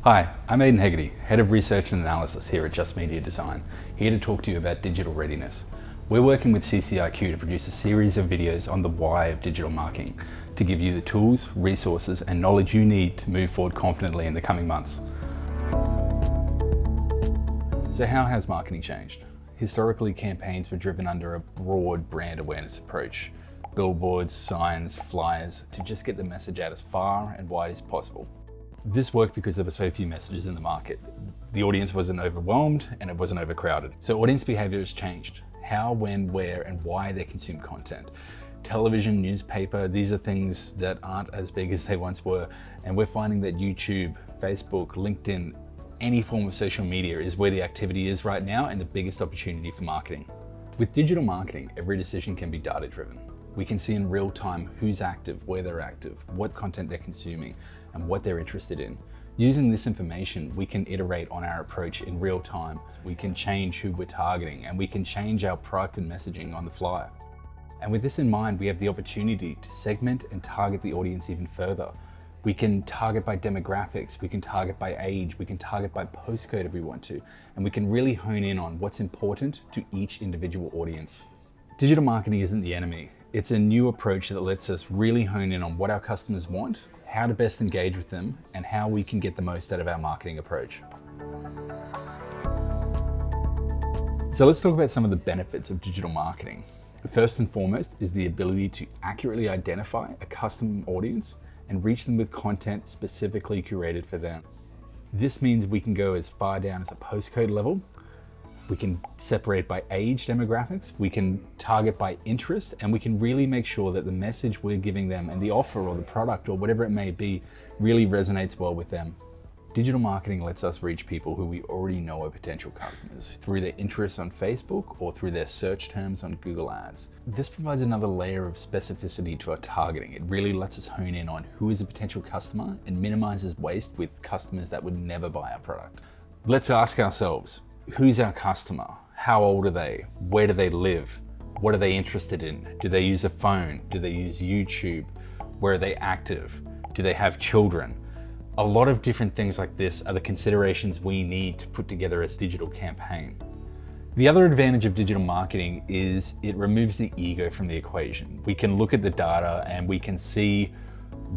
Hi, I'm Aidan Hegarty, Head of Research and Analysis here at Just Media Design, here to talk to you about digital readiness. We're working with CCIQ to produce a series of videos on the why of digital marketing, to give you the tools, resources and knowledge you need to move forward confidently in the coming months. So how has marketing changed? Historically, campaigns were driven under a broad brand awareness approach. Billboards, signs, flyers, to just get the message out as far and wide as possible. This worked because there were so few messages in the market. The audience wasn't overwhelmed and it wasn't overcrowded. So audience behavior has changed. How, when, where, and why they consume content. Television, newspaper, these are things that aren't as big as they once were. And we're finding that YouTube, Facebook, LinkedIn, any form of social media is where the activity is right now and the biggest opportunity for marketing. With digital marketing, every decision can be data-driven. We can see in real time who's active, where they're active, what content they're consuming, and what they're interested in. Using this information, we can iterate on our approach in real time. We can change who we're targeting, and we can change our product and messaging on the fly. And with this in mind, we have the opportunity to segment and target the audience even further. We can target by demographics, we can target by age, we can target by postcode if we want to, and we can really hone in on what's important to each individual audience. Digital marketing isn't the enemy. It's a new approach that lets us really hone in on what our customers want, how to best engage with them, and how we can get the most out of our marketing approach. So let's talk about some of the benefits of digital marketing. First and foremost is the ability to accurately identify a custom audience and reach them with content specifically curated for them. This means we can go as far down as a postcode level. We can separate by age demographics, we can target by interest, and we can really make sure that the message we're giving them and the offer or the product or whatever it may be really resonates well with them. Digital marketing lets us reach people who we already know are potential customers through their interests on Facebook or through their search terms on Google Ads. This provides another layer of specificity to our targeting. It really lets us hone in on who is a potential customer and minimizes waste with customers that would never buy our product. Let's ask ourselves, who's our customer? How old are they? Where do they live? What are they interested in? Do they use a phone? Do they use YouTube? Where are they active? Do they have children? A lot of different things like this are the considerations we need to put together a digital campaign. The other advantage of digital marketing is it removes the ego from the equation. We can look at the data and we can see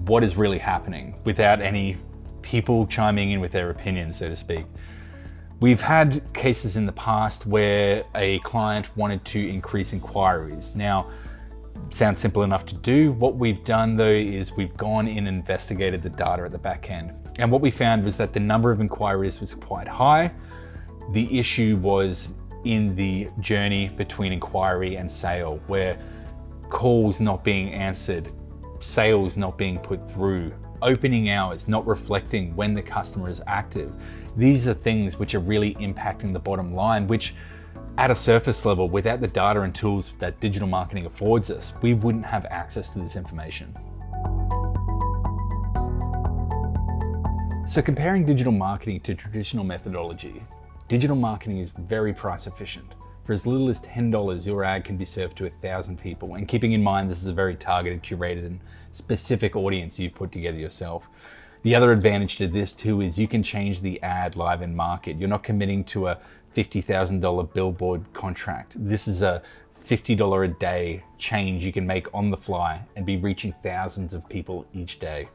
what is really happening without any people chiming in with their opinions, so to speak. We've had cases in the past where a client wanted to increase inquiries. Now, sounds simple enough to do. What we've done though is we've gone in and investigated the data at the back end. And what we found was that the number of inquiries was quite high. The issue was in the journey between inquiry and sale, where calls not being answered, sales not being put through, opening hours not reflecting when the customer is active. These are things which are really impacting the bottom line, which at a surface level, without the data and tools that digital marketing affords us, we wouldn't have access to this information. So comparing digital marketing to traditional methodology, digital marketing is very price efficient. For as little as $10, your ad can be served to 1,000 people. And keeping in mind, this is a very targeted, curated, and specific audience you've put together yourself. The other advantage to this too is you can change the ad live in market. You're not committing to a $50,000 billboard contract. This is a $50 a day change you can make on the fly and be reaching thousands of people each day.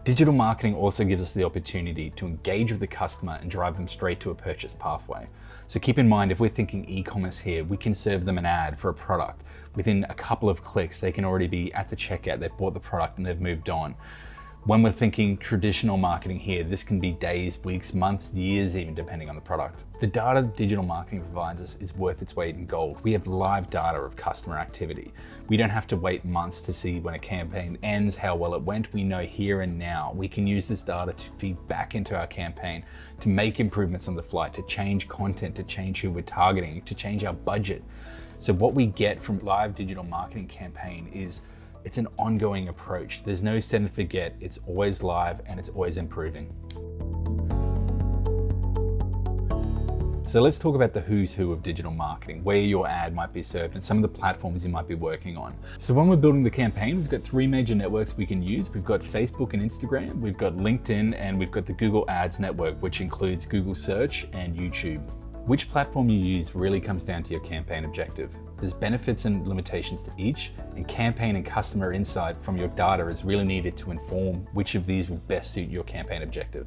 Digital marketing also gives us the opportunity to engage with the customer and drive them straight to a purchase pathway. So keep in mind, if we're thinking e-commerce here, we can serve them an ad for a product. Within a couple of clicks, they can already be at the checkout, they've bought the product and they've moved on. When we're thinking traditional marketing here, this can be days, weeks, months, years even, depending on the product. The data digital marketing provides us is worth its weight in gold. We have live data of customer activity. We don't have to wait months to see when a campaign ends, how well it went. We know here and now. We can use this data to feed back into our campaign, to make improvements on the fly, to change content, to change who we're targeting, to change our budget. So what we get from live digital marketing campaign is it's an ongoing approach. There's no set and forget. It's always live and it's always improving. So let's talk about the who's who of digital marketing, where your ad might be served and some of the platforms you might be working on. So when we're building the campaign, we've got three major networks we can use. We've got Facebook and Instagram, we've got LinkedIn, and we've got the Google Ads network, which includes Google Search and YouTube. Which platform you use really comes down to your campaign objective. There's benefits and limitations to each, and campaign and customer insight from your data is really needed to inform which of these will best suit your campaign objective.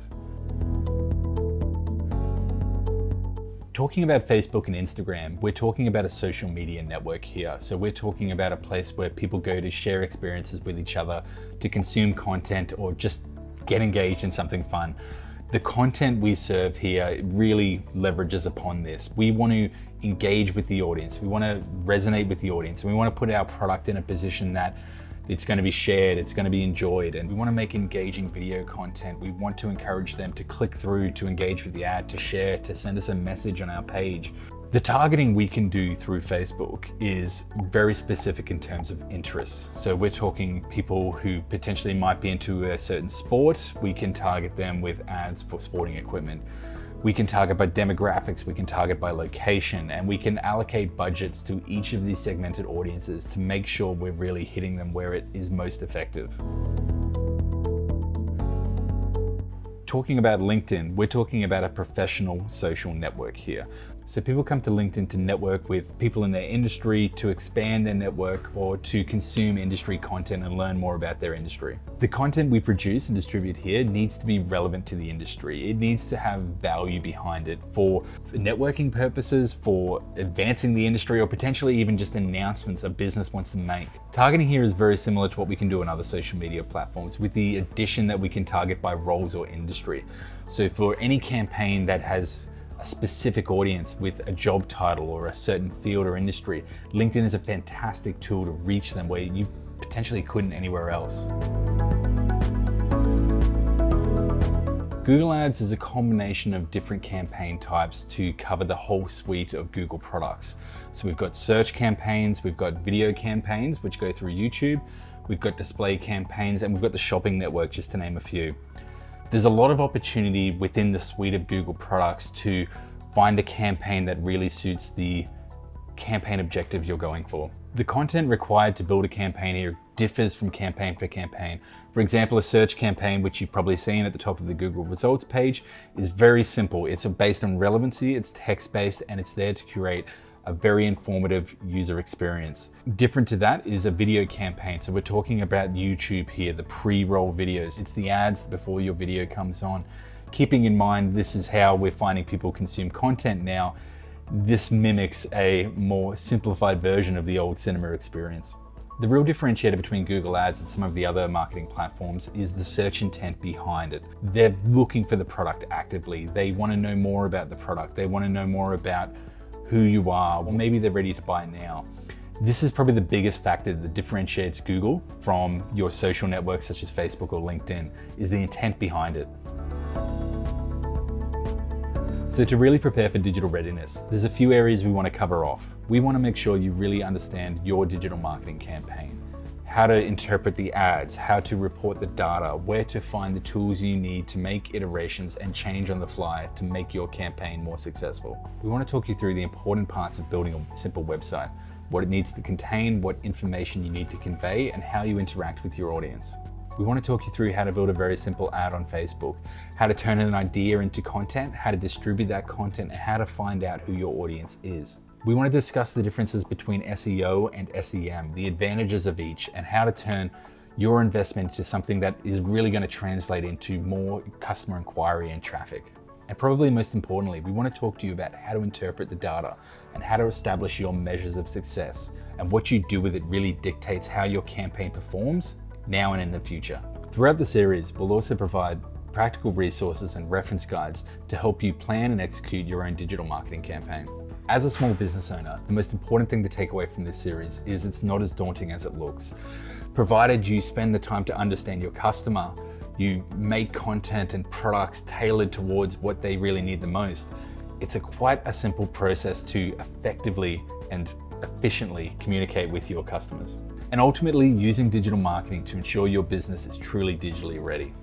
Talking about Facebook and Instagram, we're talking about a social media network here. So we're talking about a place where people go to share experiences with each other, to consume content, or just get engaged in something fun. The content we serve here really leverages upon this. We want to engage with the audience. We want to resonate with the audience. We want to put our product in a position that it's going to be shared, it's going to be enjoyed, and we want to make engaging video content. We want to encourage them to click through, to engage with the ad, to share, to send us a message on our page. The targeting we can do through Facebook is very specific in terms of interests. So we're talking people who potentially might be into a certain sport. We can target them with ads for sporting equipment. We can target by demographics, we can target by location, and we can allocate budgets to each of these segmented audiences to make sure we're really hitting them where it is most effective. Talking about LinkedIn, we're talking about a professional social network here. So people come to LinkedIn to network with people in their industry, to expand their network, or to consume industry content and learn more about their industry. The content we produce and distribute here needs to be relevant to the industry. It needs to have value behind it for networking purposes, for advancing the industry, or potentially even just announcements a business wants to make. Targeting here is very similar to what we can do on other social media platforms, with the addition that we can target by roles or industry. So for any campaign that has a specific audience with a job title or a certain field or industry, LinkedIn is a fantastic tool to reach them where you potentially couldn't anywhere else. Google Ads is a combination of different campaign types to cover the whole suite of Google products. So we've got search campaigns, we've got video campaigns, which go through YouTube, we've got display campaigns, and we've got the shopping network, just to name a few. There's a lot of opportunity within the suite of Google products to find a campaign that really suits the campaign objective you're going for. The content required to build a campaign here differs from campaign for campaign. For example, a search campaign, which you've probably seen at the top of the Google results page, is very simple. It's based on relevancy, it's text-based, and it's there to curate a very informative user experience. Different to that is a video campaign. So we're talking about YouTube here, the pre-roll videos. It's the ads before your video comes on. Keeping in mind, this is how we're finding people consume content now. This mimics a more simplified version of the old cinema experience. The real differentiator between Google Ads and some of the other marketing platforms is the search intent behind it. They're looking for the product actively. They want to know more about the product. They want to know more about who you are, or maybe they're ready to buy now. This is probably the biggest factor that differentiates Google from your social networks such as Facebook or LinkedIn, is the intent behind it. So to really prepare for digital readiness, there's a few areas we want to cover off. We want to make sure you really understand your digital marketing campaign, how to interpret the ads, how to report the data, where to find the tools you need to make iterations and change on the fly to make your campaign more successful. We want to talk you through the important parts of building a simple website, what it needs to contain, what information you need to convey, and how you interact with your audience. We want to talk you through how to build a very simple ad on Facebook, how to turn an idea into content, how to distribute that content, and how to find out who your audience is. We want to discuss the differences between SEO and SEM, the advantages of each, and how to turn your investment into something that is really going to translate into more customer inquiry and traffic. And probably most importantly, we want to talk to you about how to interpret the data and how to establish your measures of success. And what you do with it really dictates how your campaign performs now and in the future. Throughout the series, we'll also provide practical resources and reference guides to help you plan and execute your own digital marketing campaign. As a small business owner, the most important thing to take away from this series is it's not as daunting as it looks. Provided you spend the time to understand your customer, you make content and products tailored towards what they really need the most, it's quite a simple process to effectively and efficiently communicate with your customers. And ultimately using digital marketing to ensure your business is truly digitally ready.